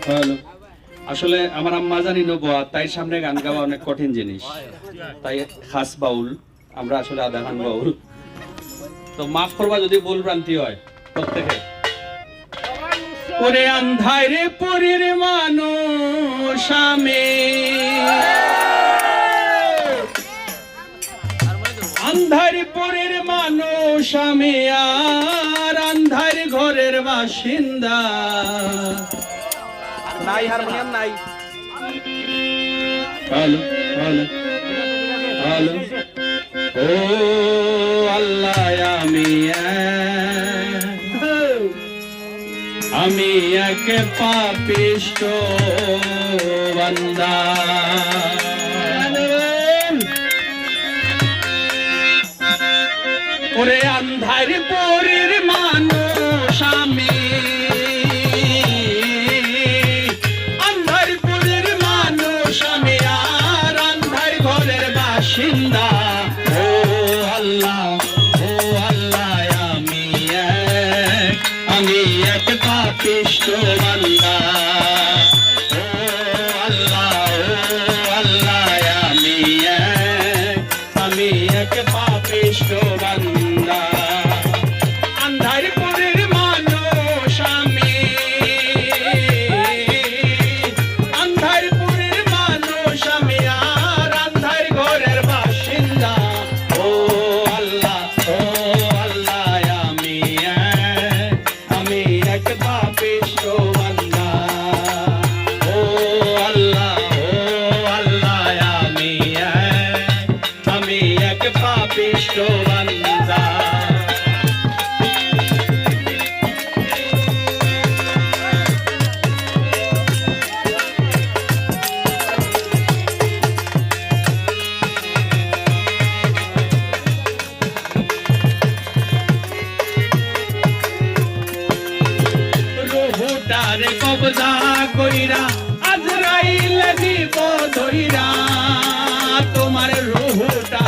Hello. আসলে আমার আম্মা জানি নবুয়া, তাই সামনে গান গাওয়া অনেক কঠিন জিনিস, তাই খাস বাউল, আমরা আসলে আধা গান বাউল, তো মাফ করবা যদি ভুল ভ্রান্তি হয় প্রত্যেকে। ওরে আন্ধারে পরের মানুষ আমি, আন্ধার পরের মানুষ আমি, আর আন্ধার ঘরের বাসিন্দা। নাই হারমোনিয়াম নাই। Hello hello hello. ও আল্লাহ আমি এক পাপিষ্ঠ বান্দা, ওরে আন্ধার পরের মানুষ আমি, আন্ধার পরের মানুষ আমি, আর আন্ধার ঘরের বাসিন্দা। ও আল্লাহ আমি এক পাপিষ্ঠ বান্দা। ও আল্লাহ আমি এক পাপিষ্ঠ বান্দা। আন্ধার পরের মানুষ আমি, আন্ধার পরের মানুষ আমি, আর আন্ধার ঘরের বাসিন্দা। ও আল্লাহ আমি এক পাপিষ্ঠ বান্দা। ও আল্লাহ আমি এক পাপিষ্ঠ বান্দা। রুহুটারে কবজা কইরা আজরাইল দিব ধইরা, তোমার রুহুটা